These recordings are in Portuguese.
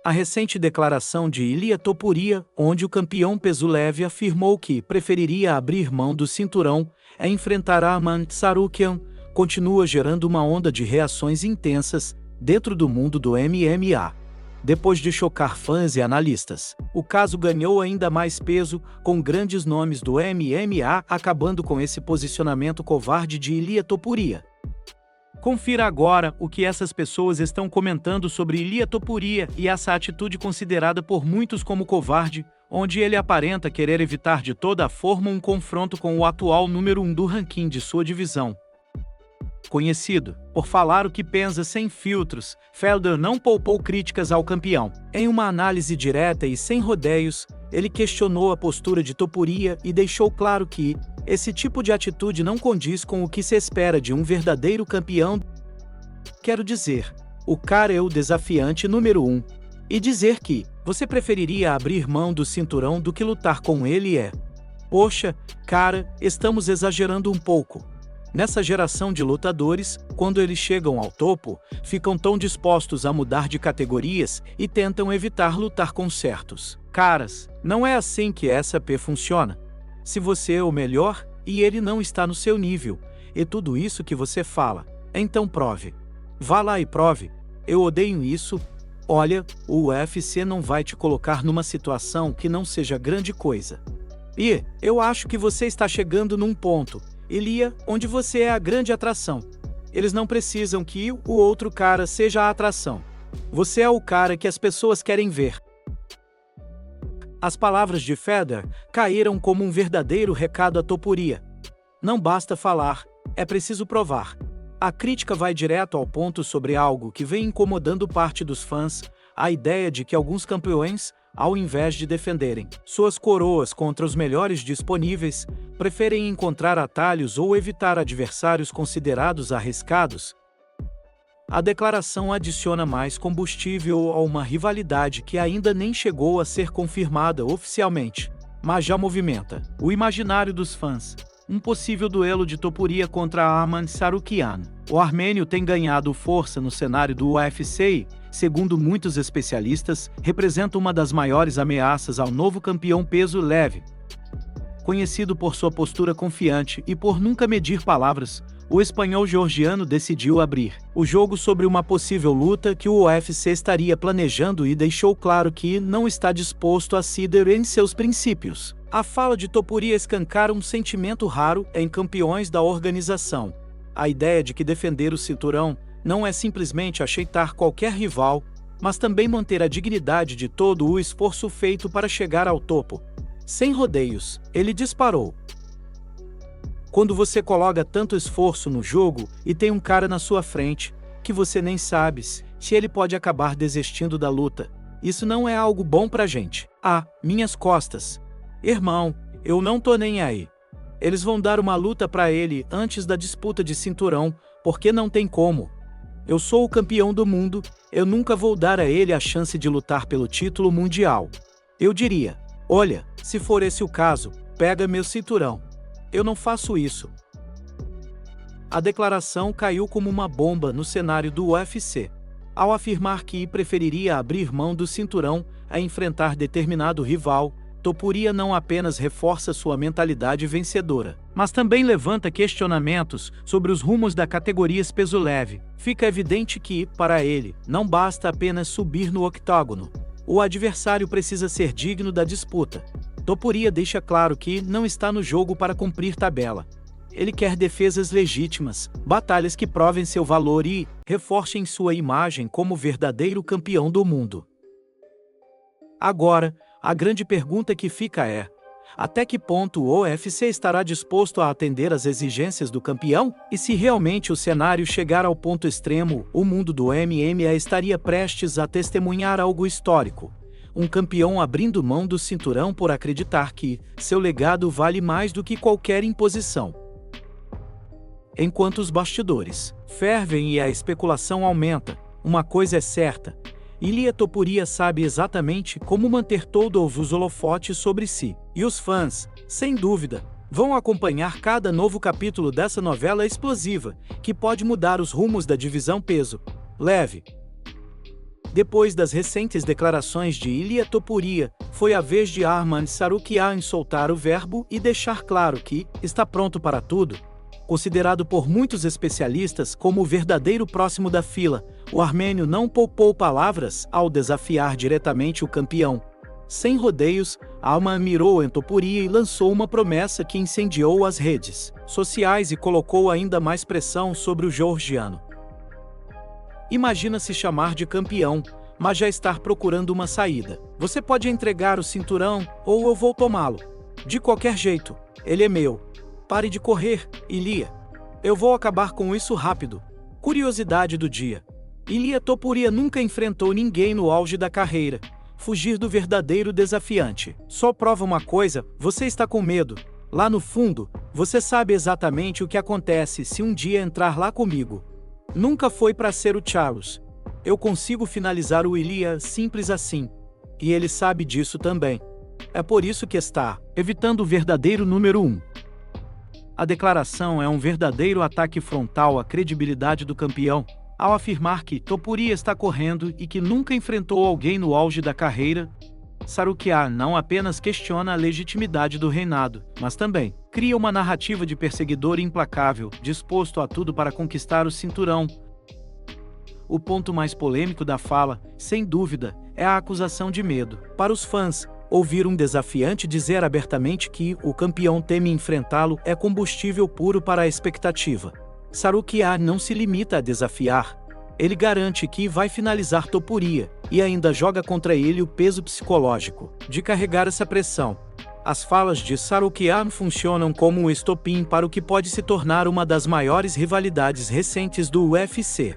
A recente declaração de Ilia Topuria, onde o campeão peso leve afirmou que preferiria abrir mão do cinturão a enfrentar Arman Tsarukyan, continua gerando uma onda de reações intensas dentro do mundo do MMA. Depois de chocar fãs e analistas, o caso ganhou ainda mais peso, com grandes nomes do MMA acabando com esse posicionamento covarde de Ilia Topuria. Confira agora o que essas pessoas estão comentando sobre Ilia Topuria e essa atitude considerada por muitos como covarde, onde ele aparenta querer evitar de toda forma um confronto com o atual número 1 do ranking de sua divisão. Conhecido por falar o que pensa sem filtros, Felder não poupou críticas ao campeão. Em uma análise direta e sem rodeios, ele questionou a postura de Topuria e deixou claro que esse tipo de atitude não condiz com o que se espera de um verdadeiro campeão. Quero dizer, o cara é o desafiante número 1. E dizer que você preferiria abrir mão do cinturão do que lutar com ele é... Poxa, cara, estamos exagerando um pouco. Nessa geração de lutadores, quando eles chegam ao topo, ficam tão dispostos a mudar de categorias e tentam evitar lutar com certos caras. Não é assim que essa P funciona. Se você é o melhor e ele não está no seu nível, e tudo isso que você fala, então prove. Vá lá e prove. Eu odeio isso. Olha, o UFC não vai te colocar numa situação que não seja grande coisa. E eu acho que você está chegando num ponto, Ilia, onde você é a grande atração. Eles não precisam que o outro cara seja a atração. Você é o cara que as pessoas querem ver. As palavras de Felder caíram como um verdadeiro recado a Topuria. Não basta falar, é preciso provar. A crítica vai direto ao ponto sobre algo que vem incomodando parte dos fãs, a ideia de que alguns campeões, ao invés de defenderem suas coroas contra os melhores disponíveis, preferem encontrar atalhos ou evitar adversários considerados arriscados. A declaração adiciona mais combustível a uma rivalidade que ainda nem chegou a ser confirmada oficialmente, mas já movimenta o imaginário dos fãs. Um possível duelo de Topuria contra Arman Tsarukyan. O armênio tem ganhado força no cenário do UFC e, segundo muitos especialistas, representa uma das maiores ameaças ao novo campeão peso leve. Conhecido por sua postura confiante e por nunca medir palavras, o espanhol georgiano decidiu abrir o jogo sobre uma possível luta que o UFC estaria planejando e deixou claro que não está disposto a ceder em seus princípios. A fala de Topuria escancara um sentimento raro em campeões da organização. A ideia de que defender o cinturão não é simplesmente aceitar qualquer rival, mas também manter a dignidade de todo o esforço feito para chegar ao topo. Sem rodeios, ele disparou. Quando você coloca tanto esforço no jogo e tem um cara na sua frente, que você nem sabe se ele pode acabar desistindo da luta, isso não é algo bom pra gente. Ah, minhas costas. Irmão, eu não tô nem aí. Eles vão dar uma luta pra ele antes da disputa de cinturão, porque não tem como. Eu sou o campeão do mundo, eu nunca vou dar a ele a chance de lutar pelo título mundial. Eu diria, olha, se for esse o caso, pega meu cinturão. Eu não faço isso. A declaração caiu como uma bomba no cenário do UFC. Ao afirmar que preferiria abrir mão do cinturão a enfrentar determinado rival, Topuria não apenas reforça sua mentalidade vencedora, mas também levanta questionamentos sobre os rumos da categoria peso leve. Fica evidente que, para ele, não basta apenas subir no octógono. O adversário precisa ser digno da disputa. Topuria deixa claro que não está no jogo para cumprir tabela. Ele quer defesas legítimas, batalhas que provem seu valor e reforcem sua imagem como verdadeiro campeão do mundo. Agora, a grande pergunta que fica é: até que ponto o UFC estará disposto a atender às exigências do campeão? E se realmente o cenário chegar ao ponto extremo, o mundo do MMA estaria prestes a testemunhar algo histórico. Um campeão abrindo mão do cinturão por acreditar que seu legado vale mais do que qualquer imposição. Enquanto os bastidores fervem e a especulação aumenta, uma coisa é certa: Ilia Topuria sabe exatamente como manter todos os holofotes sobre si. E os fãs, sem dúvida, vão acompanhar cada novo capítulo dessa novela explosiva, que pode mudar os rumos da divisão peso leve. Depois das recentes declarações de Ilia Topuria, foi a vez de Arman Tsarukyan soltar o verbo e deixar claro que está pronto para tudo. Considerado por muitos especialistas como o verdadeiro próximo da fila, o armênio não poupou palavras ao desafiar diretamente o campeão. Sem rodeios, Arman mirou em Topuria e lançou uma promessa que incendiou as redes sociais e colocou ainda mais pressão sobre o georgiano. Imagina se chamar de campeão, mas já estar procurando uma saída. Você pode entregar o cinturão ou eu vou tomá-lo. De qualquer jeito, ele é meu. Pare de correr, Ilia. Eu vou acabar com isso rápido. Curiosidade do dia. Ilia Topuria nunca enfrentou ninguém no auge da carreira. Fugir do verdadeiro desafiante. Só prova uma coisa, você está com medo. Lá no fundo, você sabe exatamente o que acontece se um dia entrar lá comigo. Nunca foi para ser o Charles. Eu consigo finalizar o Ilia simples assim. E ele sabe disso também. É por isso que está evitando o verdadeiro número 1. A declaração é um verdadeiro ataque frontal à credibilidade do campeão, ao afirmar que Topuria está correndo e que nunca enfrentou alguém no auge da carreira. Tsarukyan não apenas questiona a legitimidade do reinado, mas também cria uma narrativa de perseguidor implacável, disposto a tudo para conquistar o cinturão. O ponto mais polêmico da fala, sem dúvida, é a acusação de medo. Para os fãs, ouvir um desafiante dizer abertamente que o campeão teme enfrentá-lo é combustível puro para a expectativa. Tsarukyan não se limita a desafiar. Ele garante que vai finalizar Topuria, e ainda joga contra ele o peso psicológico de carregar essa pressão. As falas de Tsarukyan funcionam como um estopim para o que pode se tornar uma das maiores rivalidades recentes do UFC.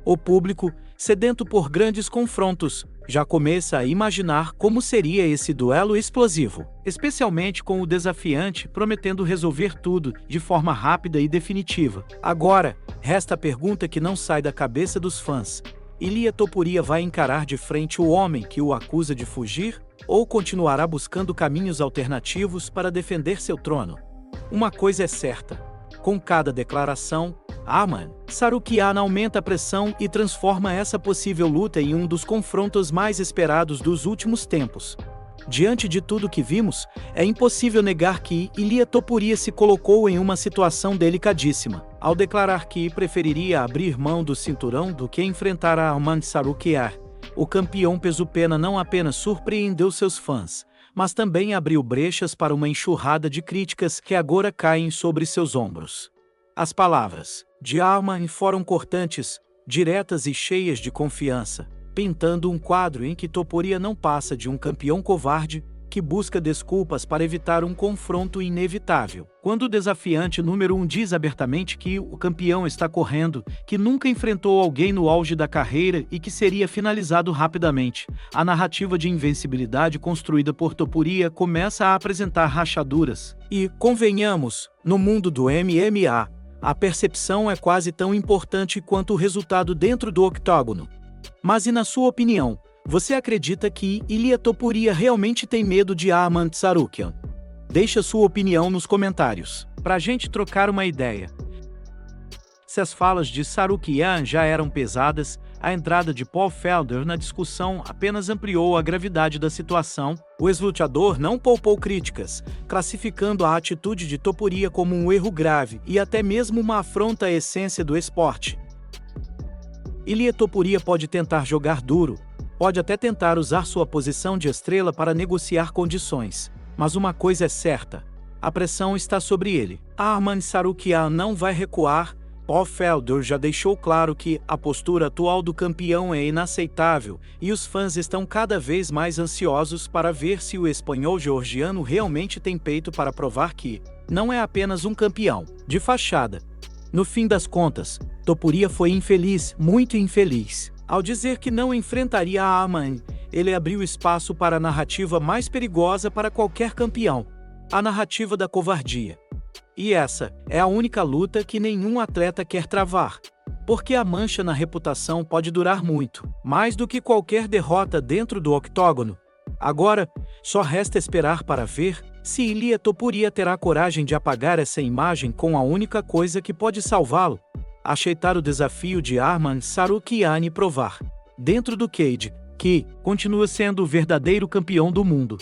O público, sedento por grandes confrontos, já começa a imaginar como seria esse duelo explosivo, especialmente com o desafiante prometendo resolver tudo de forma rápida e definitiva. Agora, resta a pergunta que não sai da cabeça dos fãs. Ilia Topuria vai encarar de frente o homem que o acusa de fugir, ou continuará buscando caminhos alternativos para defender seu trono? Uma coisa é certa. Com cada declaração, Arman Tsarukyan aumenta a pressão e transforma essa possível luta em um dos confrontos mais esperados dos últimos tempos. Diante de tudo que vimos, é impossível negar que Ilia Topuria se colocou em uma situação delicadíssima, ao declarar que preferiria abrir mão do cinturão do que enfrentar Arman Tsarukyan. O campeão peso-pena não apenas surpreendeu seus fãs, mas também abriu brechas para uma enxurrada de críticas que agora caem sobre seus ombros. As palavras de Arman foram cortantes, diretas e cheias de confiança, pintando um quadro em que Topuria não passa de um campeão covarde que busca desculpas para evitar um confronto inevitável. Quando o desafiante número 1 diz abertamente que o campeão está correndo, que nunca enfrentou alguém no auge da carreira e que seria finalizado rapidamente, a narrativa de invencibilidade construída por Topuria começa a apresentar rachaduras. E, convenhamos, no mundo do MMA, a percepção é quase tão importante quanto o resultado dentro do octógono. Mas e na sua opinião, você acredita que Ilia Topuria realmente tem medo de Arman Tsarukyan? Deixe a sua opinião nos comentários, pra gente trocar uma ideia. Se as falas de Tsarukyan já eram pesadas, a entrada de Paul Felder na discussão apenas ampliou a gravidade da situação. O ex-lutador não poupou críticas, classificando a atitude de Topuria como um erro grave e até mesmo uma afronta à essência do esporte. Ilia Topuria pode tentar jogar duro, pode até tentar usar sua posição de estrela para negociar condições, mas uma coisa é certa: a pressão está sobre ele. Arman Tsarukyan não vai recuar. Paul Felder já deixou claro que a postura atual do campeão é inaceitável e os fãs estão cada vez mais ansiosos para ver se o espanhol georgiano realmente tem peito para provar que não é apenas um campeão de fachada. No fim das contas, Topuria foi infeliz, muito infeliz. Ao dizer que não enfrentaria a Arman, ele abriu espaço para a narrativa mais perigosa para qualquer campeão: a narrativa da covardia. E essa é a única luta que nenhum atleta quer travar, porque a mancha na reputação pode durar muito, mais do que qualquer derrota dentro do octógono. Agora, só resta esperar para ver se Ilia Topuria terá coragem de apagar essa imagem com a única coisa que pode salvá-lo: aceitar o desafio de Arman Tsarukyan e provar dentro do cage, que continua sendo o verdadeiro campeão do mundo.